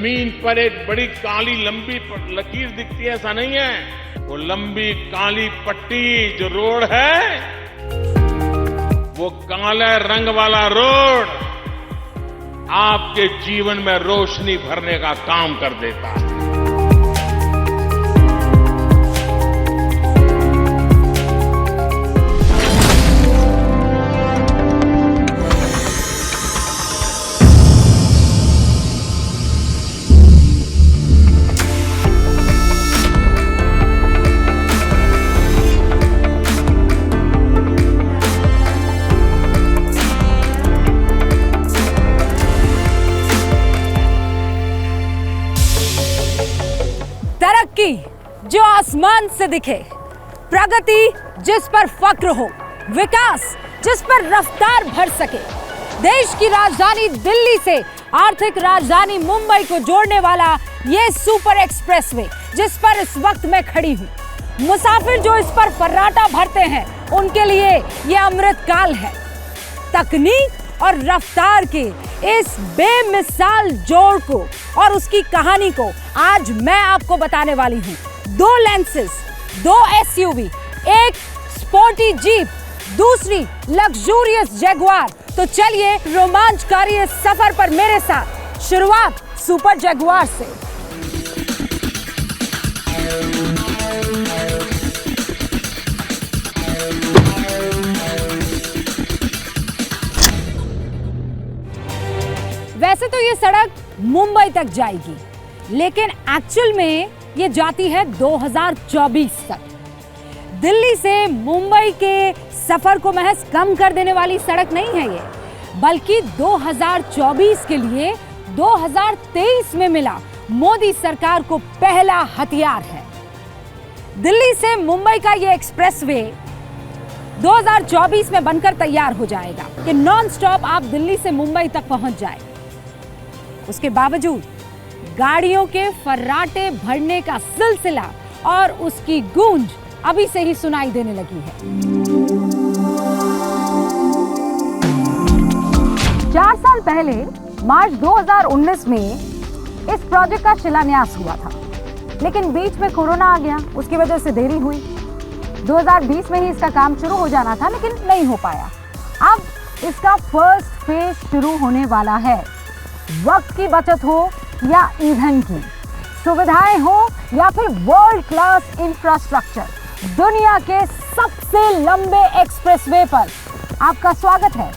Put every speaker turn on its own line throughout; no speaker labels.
जमीन पर एक बड़ी काली लंबी लकीर दिखती है, ऐसा नहीं है। वो लंबी काली पट्टी जो रोड है, वो काले रंग वाला रोड आपके जीवन में रोशनी भरने का काम कर देता है।
तरक्की जो आसमान से दिखे, प्रगति जिस पर फक्र हो, विकास जिस पर रफ्तार भर सके। देश की राजधानी दिल्ली से आर्थिक राजधानी मुंबई को जोड़ने वाला ये सुपर एक्सप्रेसवे जिस पर इस वक्त मैं खड़ी हूँ, मुसाफिर जो इस पर फर्राटा भरते हैं उनके लिए ये अमृत काल है। तकनीक और रफ्तार के इस बेमिसाल जोड़ को और उसकी कहानी को आज मैं आपको बताने वाली हूँ। 2 लेंसेज, 2 एसयूवी, एक स्पोर्टी जीप, दूसरी लग्जूरियस जैगुआर। तो चलिए रोमांचकारी इस सफर पर मेरे साथ। शुरुआत सुपर जैगुआर से। वैसे तो ये सड़क मुंबई तक जाएगी, लेकिन एक्चुअल में ये जाती है 2024 तक। दिल्ली से मुंबई के सफर को महज कम कर देने वाली सड़क नहीं है ये, बल्कि 2024 के लिए 2023 में मिला मोदी सरकार को पहला हथियार है। दिल्ली से मुंबई का ये एक्सप्रेसवे 2024 में बनकर तैयार हो जाएगा कि नॉन स्टॉप आप दिल्ली से मुंबई तक पहुंच जाए। उसके बावजूद गाड़ियों के फर्राटे भरने का सिलसिला और उसकी गूंज अभी से ही सुनाई देने लगी है। 4 साल पहले मार्च 2019 में इस प्रोजेक्ट का शिलान्यास हुआ था, लेकिन बीच में कोरोना आ गया, उसकी वजह से देरी हुई। 2020 में ही इसका काम शुरू हो जाना था, लेकिन नहीं हो पाया। अब इसका फर्स्ट फेज शुरू होने वाला है। वक्त की बचत हो या ईंधन की, सुविधाएं हो या फिर वर्ल्ड क्लास इंफ्रास्ट्रक्चर, दुनिया के सबसे लंबे एक्सप्रेसवे पर आपका स्वागत है।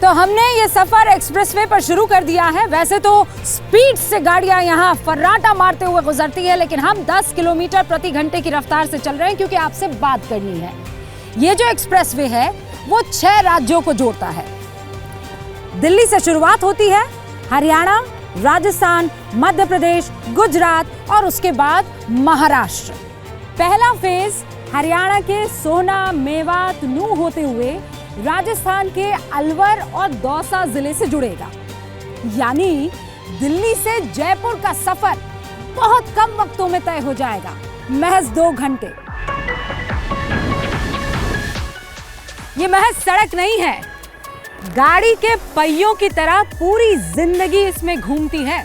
तो हमने ये सफर एक्सप्रेसवे पर शुरू कर दिया है। वैसे तो स्पीड से गाड़ियां यहां फर्राटा मारते हुए गुजरती है, लेकिन हम 10 किलोमीटर प्रति घंटे की रफ्तार से चल रहे हैं क्योंकि आपसे बात करनी है। ये जो एक्सप्रेसवे है वो 6 राज्यों को जोड़ता है। दिल्ली से शुरुआत होती है, हरियाणा, राजस्थान, मध्य प्रदेश, गुजरात और उसके बाद महाराष्ट्र। पहला फेज हरियाणा के सोहना, मेवात, नूह होते हुए राजस्थान के अलवर और दौसा जिले से जुड़ेगा। यानी दिल्ली से जयपुर का सफर बहुत कम वक्तों में तय हो जाएगा, महज 2 घंटे। ये महज सड़क नहीं है, गाड़ी के पहियों की तरह पूरी जिंदगी इसमें घूमती है।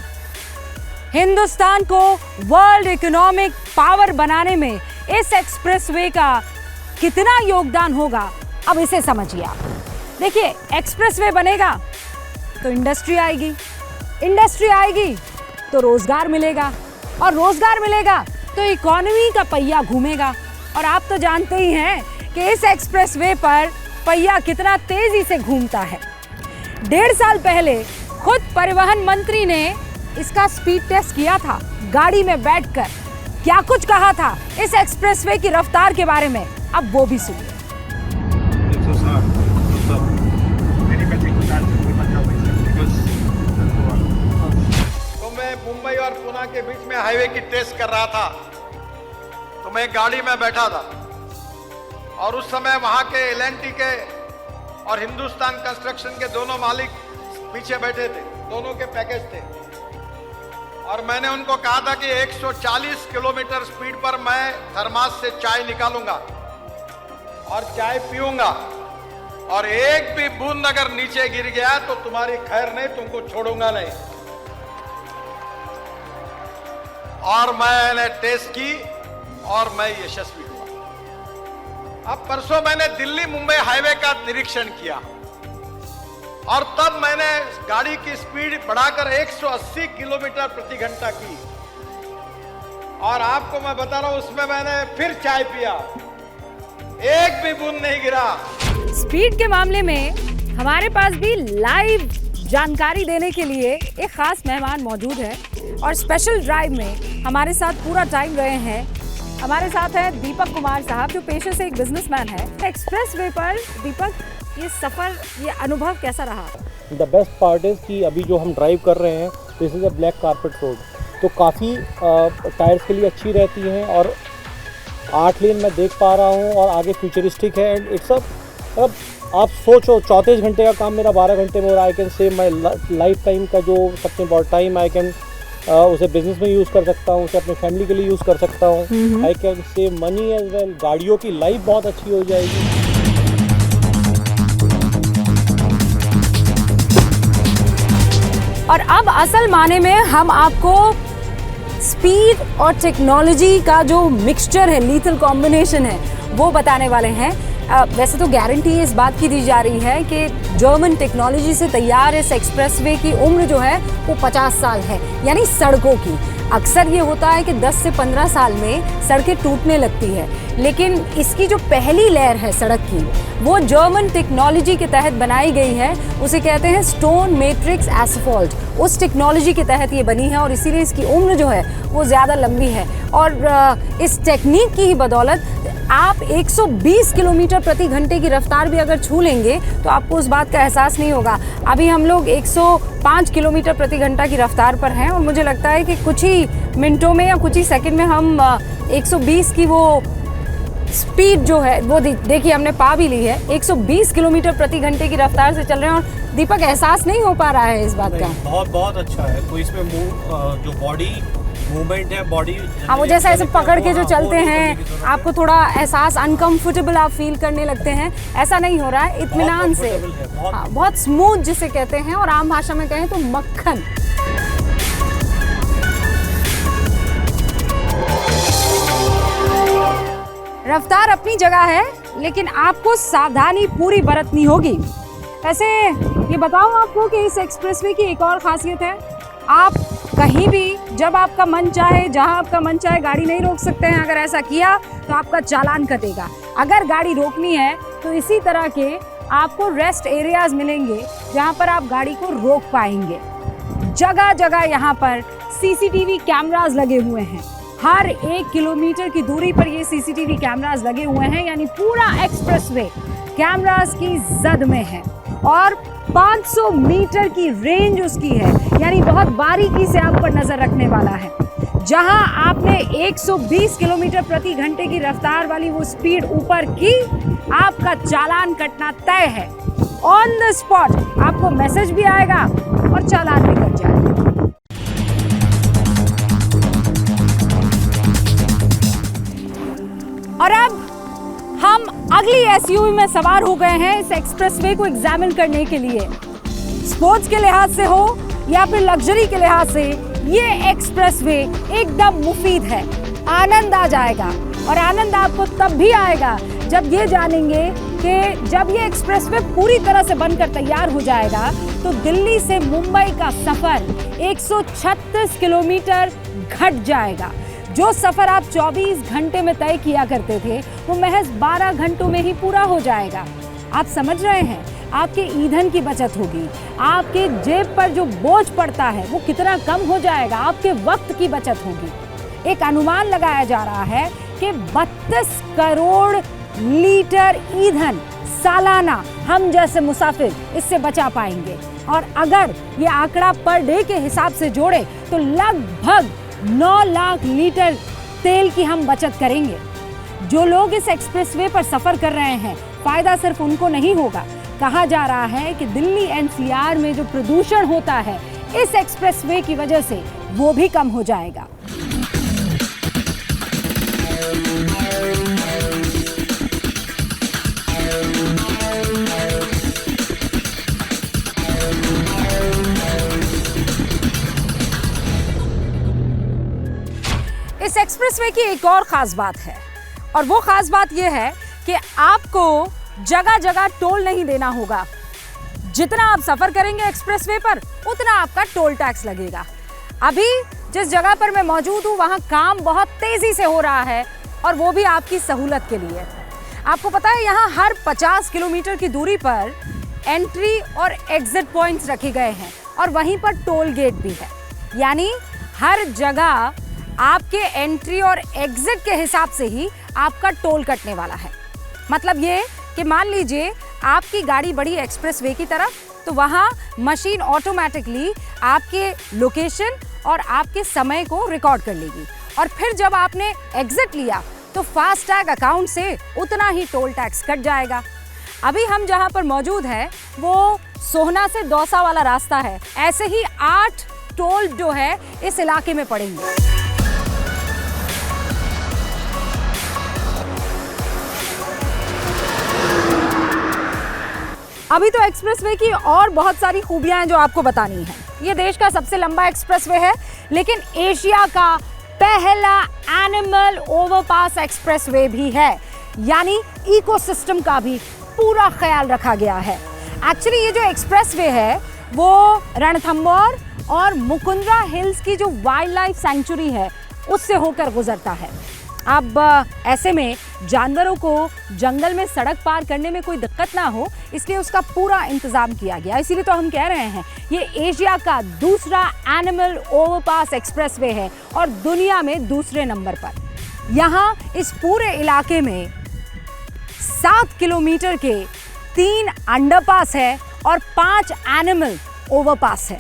हिंदुस्तान को वर्ल्ड इकोनॉमिक पावर बनाने में इस एक्सप्रेसवे का कितना योगदान होगा, अब इसे समझिए आप। देखिए, एक्सप्रेसवे बनेगा तो इंडस्ट्री आएगी, इंडस्ट्री आएगी तो रोजगार मिलेगा, और रोजगार मिलेगा तो इकोनॉमी का पहिया घूमेगा। और आप तो जानते ही हैं कि इस एक्सप्रेसवे पर पहिया कितना तेजी से घूमता है। 1.5 साल पहले खुद परिवहन मंत्री ने इसका स्पीड टेस्ट किया था, गाड़ी में बैठकर। क्या कुछ कहा था इस एक्सप्रेसवे की रफ्तार के बारे में, अब वो भी सुनिए।
तो मैं मुंबई और पुणे के बीच में हाईवे की टेस्ट कर रहा था, तो मैं गाड़ी में बैठा था और उस समय वहां के L&T के और हिंदुस्तान कंस्ट्रक्शन के दोनों मालिक पीछे बैठे थे, दोनों के पैकेज थे। और मैंने उनको कहा था कि 140 किलोमीटर स्पीड पर मैं थर्मास से चाय निकालूंगा और चाय पीऊंगा और एक भी बूंद अगर नीचे गिर गया तो तुम्हारी खैर नहीं, तुमको छोड़ूंगा नहीं। और मैंने टेस्ट की और मैं यशस्वी हुआ। अब परसों मैंने दिल्ली मुंबई हाईवे का निरीक्षण किया और तब मैंने गाड़ी की स्पीड बढ़ाकर 180 किलोमीटर प्रति घंटा की। और आपको मैं बता रहा हूं, उसमें मैंने फिर चाय पिया, एक भी बूंद नहीं गिरा।
स्पीड के मामले में हमारे पास भी लाइव जानकारी देने के लिए एक खास मेहमान मौजूद है और स्पेशल ड्राइव में हमारे साथ पूरा टाइम रहे हैं। हमारे साथ है दीपक कुमार साहब, जो पेशे से एक बिजनेसमैन है। एक्सप्रेस वे पर दीपक, ये सफर, ये अनुभव कैसा रहा?
द बेस्ट पार्ट इज़ कि अभी जो हम ड्राइव कर रहे हैं, this is a black carpet road, तो काफ़ी टायर्स के लिए अच्छी रहती हैं और 8 लेन मैं देख पा रहा हूँ और आगे फ्यूचरिस्टिक है। एंड इट्स अब आप सोचो 34 घंटे का काम मेरा 12 घंटे में हो रहा है। आई can save my life time का जो सबसे इम्पोर्टेंट टाइम, आई कैन उसे बिजनेस में यूज़ कर सकता हूँ, उसे अपने फैमिली के लिए यूज़ कर सकता हूँ। I can save money as well. गाड़ियों की लाइफ बहुत अच्छी हो जाएगी।
और अब असल माने में हम आपको स्पीड और टेक्नोलॉजी का जो मिक्सचर है, लीथल कॉम्बिनेशन है, वो बताने वाले हैं। वैसे तो गारंटी इस बात की दी जा रही है कि जर्मन टेक्नोलॉजी से तैयार इस एक्सप्रेसवे की उम्र जो है वो 50 साल है, यानी सड़कों की। अक्सर ये होता है कि 10 से 15 साल में सड़कें टूटने लगती है, लेकिन इसकी जो पहली लेयर है सड़क की, वो जर्मन टेक्नोलॉजी के तहत बनाई गई है। उसे कहते हैं स्टोन मैट्रिक्स एस्फॉल्ट। उस टेक्नोलॉजी के तहत ये बनी है और इसीलिए इसकी उम्र जो है वो ज़्यादा लंबी है। और इस टेक्निक की ही बदौलत आप 120 किलोमीटर प्रति घंटे की रफ्तार भी अगर छू लेंगे तो आपको उस बात का एहसास नहीं होगा। अभी हम लोग 105 किलोमीटर प्रति घंटा की रफ्तार पर हैं और मुझे लगता है कि कुछ ही मिनटों में या कुछ ही सेकंड में हम 120 की वो स्पीड जो है वो देखिए हमने पा भी ली है। 120 किलोमीटर प्रति घंटे की रफ्तार से चल रहे हैं और दीपक एहसास नहीं हो पा रहा है इस बात का।
बहुत अच्छा है। कोई इसमें जो बॉडी मूवमेंट है, बॉडी
हाँ, वो जैसे ऐसे पकड़ के जो चलते हैं, आपको थोड़ा एहसास अनकंफर्टेबल आप फील करने लगते हैं, ऐसा नहीं हो रहा है। इत्मीनान से, हाँ, बहुत स्मूथ जिसे कहते हैं, और आम भाषा में कहें तो मक्खन। रफ्तार अपनी जगह है, लेकिन आपको सावधानी पूरी बरतनी होगी। वैसे ये बताऊं आपको कि इस एक्सप्रेसवे की एक और खासियत है, आप कहीं भी जब आपका मन चाहे, जहां आपका मन चाहे, गाड़ी नहीं रोक सकते हैं। अगर ऐसा किया तो आपका चालान कटेगा। अगर गाड़ी रोकनी है तो इसी तरह के आपको रेस्ट एरियाज मिलेंगे जहां पर आप गाड़ी को रोक पाएंगे। जगह जगह यहाँ पर सीसीटीवी कैमरास लगे हुए हैं। हर 1 किलोमीटर की दूरी पर ये सीसीटीवी कैमरास लगे हुए हैं, यानी पूरा एक्सप्रेसवे कैमरास की जद में है। और 500 मीटर की रेंज उसकी है, यानी बहुत बारीकी से आप पर नजर रखने वाला है। जहां आपने 120 किलोमीटर प्रति घंटे की रफ्तार वाली वो स्पीड ऊपर की, आपका चालान कटना तय है। ऑन द स्पॉट आपको मैसेज भी आएगा और चालान भी कट जाएगा। और अब हम अगली एसयूवी में सवार हो गए हैं इस एक्सप्रेसवे को एग्जामिन करने के लिए। स्पोर्ट्स के लिहाज से हो या फिर लग्जरी के लिहाज से, ये एक्सप्रेसवे एकदम मुफीद है। आनंद आ जाएगा, और आनंद आपको तब भी आएगा जब ये जानेंगे कि जब ये एक्सप्रेसवे पूरी तरह से बनकर तैयार हो जाएगा तो दिल्ली से मुंबई का सफर 136 किलोमीटर घट जाएगा। जो सफर आप 24 घंटे में तय किया करते थे, वो महज 12 घंटों में ही पूरा हो जाएगा। आप समझ रहे हैं, आपके ईंधन की बचत होगी, आपके जेब पर जो बोझ पड़ता है वो कितना कम हो जाएगा, आपके वक्त की बचत होगी। एक अनुमान लगाया जा रहा है कि 32 करोड़ लीटर ईंधन सालाना हम जैसे मुसाफिर इससे बचा पाएंगे। और अगर ये आंकड़ा पर डे के हिसाब से जोड़े तो लगभग 9 लाख लीटर तेल की हम बचत करेंगे। जो लोग इस एक्सप्रेसवे पर सफर कर रहे हैं, फायदा सिर्फ उनको नहीं होगा। कहा जा रहा है कि दिल्ली एनसीआर में जो प्रदूषण होता है, इस एक्सप्रेसवे की वजह से वो भी कम हो जाएगा। इस एक्सप्रेसवे की एक और खास बात है, और वो खास बात यह है कि आपको जगह जगह टोल नहीं देना होगा। जितना आप सफर करेंगे एक्सप्रेसवे पर, उतना आपका टोल टैक्स लगेगा। अभी जिस जगह पर मैं मौजूद हूँ वहाँ काम बहुत तेजी से हो रहा है, और वो भी आपकी सहूलत के लिए। आपको पता है यहाँ हर 50 किलोमीटर की दूरी पर एंट्री और एग्जिट पॉइंट्स रखे गए हैं, और वहीं पर टोल गेट भी है। यानी हर जगह आपके एंट्री और एग्जिट के हिसाब से ही आपका टोल कटने वाला है। मतलब ये कि मान लीजिए आपकी गाड़ी बढ़ी एक्सप्रेसवे की तरफ, तो वहाँ मशीन ऑटोमेटिकली आपके लोकेशन और आपके समय को रिकॉर्ड कर लेगी, और फिर जब आपने एग्जिट लिया तो फास्टैग अकाउंट से उतना ही टोल टैक्स कट जाएगा। अभी हम जहाँ पर मौजूद हैं वो सोहना से दौसा वाला रास्ता है। ऐसे ही 8 टोल जो है इस इलाके में पड़ेंगे। अभी तो एक्सप्रेसवे की और बहुत सारी खूबियां हैं जो आपको बतानी है। ये देश का सबसे लंबा एक्सप्रेसवे है, लेकिन एशिया का पहला एनिमल ओवरपास एक्सप्रेसवे भी है। यानी इकोसिस्टम का भी पूरा ख्याल रखा गया है। एक्चुअली ये जो एक्सप्रेसवे है वो रणथंभौर और मुकुंदरा हिल्स की जो वाइल्ड लाइफ सेंचुरी है उससे होकर गुजरता है। अब ऐसे में जानवरों को जंगल में सड़क पार करने में कोई दिक्कत ना हो, इसलिए उसका पूरा इंतजाम किया गया। इसीलिए तो हम कह रहे हैं ये एशिया का दूसरा एनिमल ओवरपास एक्सप्रेसवे है और दुनिया में दूसरे नंबर पर। यहाँ इस पूरे इलाके में 7 किलोमीटर के 3 अंडरपास है और 5 एनिमल ओवरपास है।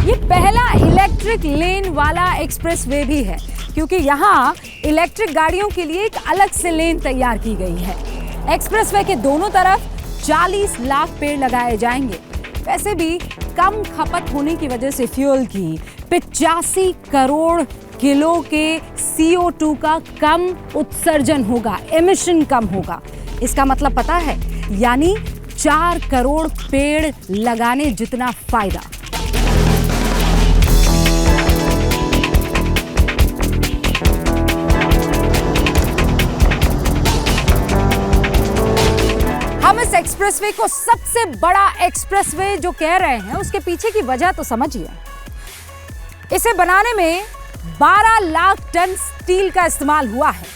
ये पहला इलेक्ट्रिक लेन वाला एक्सप्रेसवे भी है, क्योंकि यहाँ इलेक्ट्रिक गाड़ियों के लिए एक अलग से लेन तैयार की गई है। एक्सप्रेसवे के दोनों तरफ 40 लाख पेड़ लगाए जाएंगे। वैसे भी कम खपत होने की वजह से फ्यूल की 85 करोड़ किलो के CO2 का कम उत्सर्जन होगा, एमिशन कम होगा। इसका मतलब पता है, यानी 4 करोड़ पेड़ लगाने जितना फायदा। हम इस एक्सप्रेसवे को सबसे बड़ा एक्सप्रेसवे जो कह रहे हैं उसके पीछे की वजह तो समझिए। इसे बनाने में 12 लाख टन स्टील का इस्तेमाल हुआ है,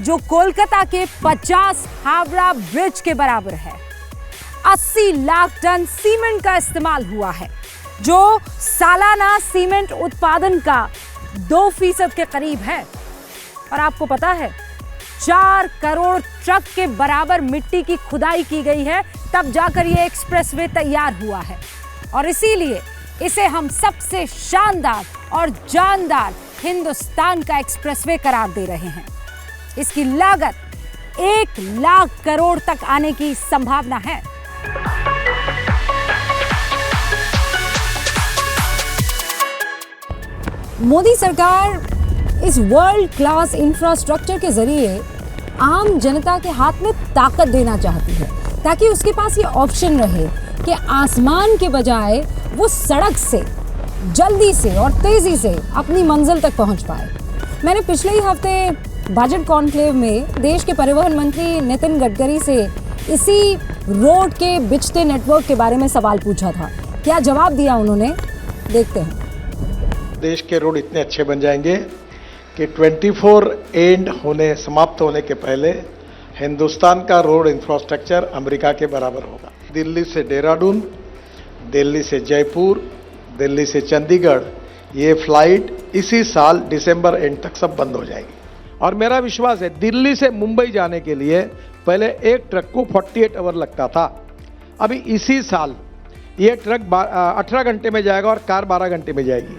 जो कोलकाता के 50 हावड़ा ब्रिज के बराबर है। 80 लाख टन सीमेंट का इस्तेमाल हुआ है, जो सालाना सीमेंट उत्पादन का 2% के करीब है। और आपको पता है 4 करोड़ ट्रक के बराबर मिट्टी की खुदाई की गई है, तब जाकर ये एक्सप्रेसवे तैयार हुआ है। और इसीलिए इसे हम सबसे शानदार और जानदार हिंदुस्तान का एक्सप्रेसवे करार दे रहे हैं। इसकी लागत 1 लाख करोड़ तक आने की संभावना है। मोदी सरकार इस वर्ल्ड क्लास इंफ्रास्ट्रक्चर के जरिए आम जनता के हाथ में ताकत देना चाहती है, ताकि उसके पास ये ऑप्शन रहे कि आसमान के बजाय वो सड़क से जल्दी से और तेज़ी से अपनी मंजिल तक पहुंच पाए। मैंने पिछले ही हफ्ते बजट कॉन्क्लेव में देश के परिवहन मंत्री नितिन गडकरी से इसी रोड के बिछते नेटवर्क के बारे में सवाल पूछा था। क्या जवाब दिया उन्होंने, देखते हैं।
देश के रोड इतने अच्छे बन जाएंगे कि 24 एंड समाप्त होने के पहले हिंदुस्तान का रोड इंफ्रास्ट्रक्चर अमेरिका के बराबर होगा। दिल्ली से देहरादून, दिल्ली से जयपुर, दिल्ली से चंडीगढ़, ये फ्लाइट इसी साल दिसंबर एंड तक सब बंद हो जाएगी। और मेरा विश्वास है दिल्ली से मुंबई जाने के लिए पहले एक ट्रक को 48 आवर लगता था, अभी इसी साल ये ट्रक 18 घंटे में जाएगा और कार 12 घंटे में जाएगी।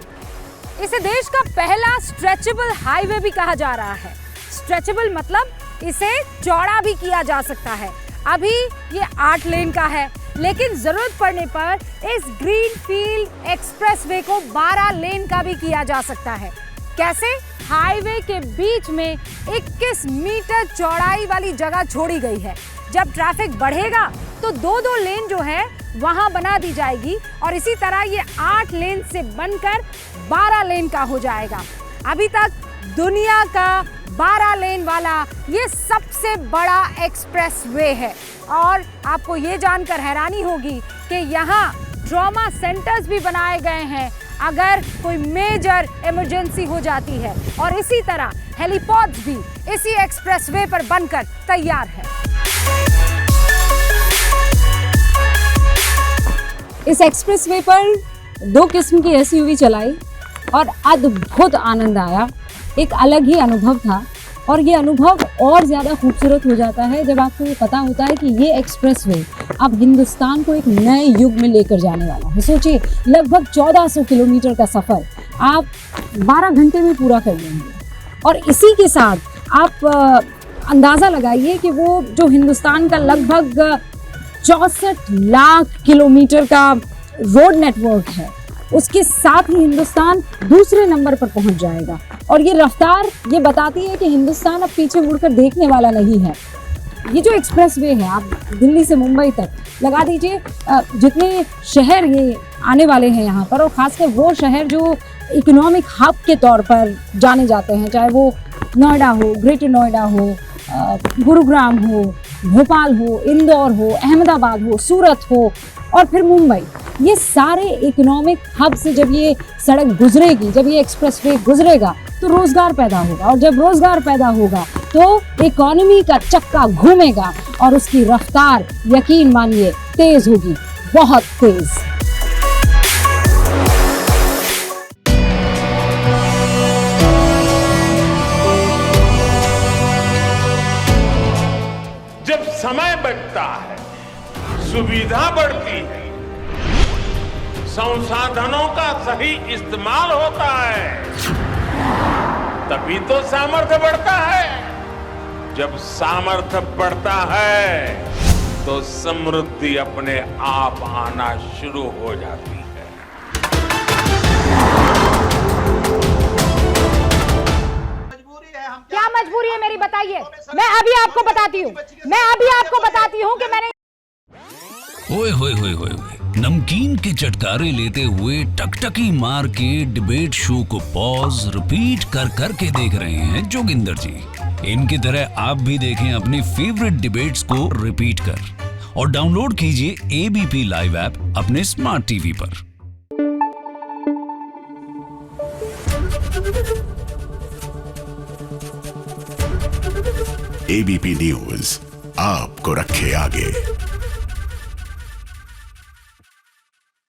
इसे देश का पहला स्ट्रेचेबल हाईवे भी कहा जा रहा है। स्ट्रेचेबल मतलब इसे चौड़ा भी किया जा सकता है। अभी ये 8 लेन का है, लेकिन जरूरत पड़ने पर इस ग्रीनफील्ड एक्सप्रेसवे को 12 लेन का भी किया जा सकता है। कैसे? हाईवे के बीच में 21 मीटर चौड़ाई वाली जगह छोड़ी गई है। जब ट्रैफिक बढ़ेगा तो 2-2 लेन जो है वहां बना दी जाएगी और इसी तरह ये 8 लेन से बनकर 12 लेन का हो जाएगा। अभी तक दुनिया का 12 लेन वाला ये सबसे बड़ा एक्सप्रेस वे है और आपको ये जानकर हैरानी होगी कि यहाँ ट्रॉमा सेंटर्स भी बनाए गए हैं अगर कोई मेजर इमरजेंसी हो जाती है और इसी तरह हेलीपॉड्स भी इसी एक्सप्रेसवे पर बनकर तैयार है। इस एक्सप्रेसवे पर 2 किस्म की एसयूवी चलाई और अद्भुत आनंद आया। एक अलग ही अनुभव था और ये अनुभव और ज़्यादा खूबसूरत हो जाता है जब आपको ये पता होता है कि ये एक्सप्रेसवे अब हिंदुस्तान को एक नए युग में लेकर जाने वाला है। सोचिए, लगभग 1400 किलोमीटर का सफ़र आप 12 घंटे में पूरा कर लेंगे और इसी के साथ आप अंदाज़ा लगाइए कि वो जो हिंदुस्तान का लगभग 64 लाख किलोमीटर का रोड नेटवर्क है, उसके साथ ही हिंदुस्तान दूसरे नंबर पर पहुंच जाएगा। और ये रफ्तार ये बताती है कि हिंदुस्तान अब पीछे मुड़कर देखने वाला नहीं है। ये जो एक्सप्रेसवे है, आप दिल्ली से मुंबई तक लगा दीजिए, जितने शहर ये आने वाले हैं यहाँ पर, और ख़ासकर वो शहर जो इकोनॉमिक हब के तौर पर जाने जाते हैं, चाहे वो नोएडा हो, ग्रेटर नोएडा हो, गुरुग्राम हो, भोपाल हो, इंदौर हो, अहमदाबाद हो, सूरत हो और फिर मुंबई, ये सारे इकोनॉमिक हब से जब ये सड़क गुजरेगी, जब ये एक्सप्रेसवे गुजरेगा तो रोजगार पैदा होगा और जब रोजगार पैदा होगा तो इकोनॉमी का चक्का घूमेगा और उसकी रफ्तार यकीन मानिए तेज होगी, बहुत तेज।
जब समय बढ़ता है, सुविधा बढ़ती है, संसाधनों का सही इस्तेमाल होता है, तभी तो सामर्थ्य बढ़ता है। जब सामर्थ्य बढ़ता है तो समृद्धि अपने आप आना शुरू हो जाती है।
क्या मजबूरी है मेरी, बताइए। मैं अभी आपको बताती हूँ कि मैंने
ओए होए होए होए, नमकीन के चटकारे लेते हुए टकटकी मार के डिबेट शो को पॉज रिपीट कर कर के देख रहे हैं जोगिंदर जी। इनकी तरह आप भी देखें अपने फेवरेट डिबेट्स को रिपीट कर और डाउनलोड कीजिए एबीपी लाइव ऐप अपने स्मार्ट टीवी पर।
एबीपी न्यूज आपको रखे आगे।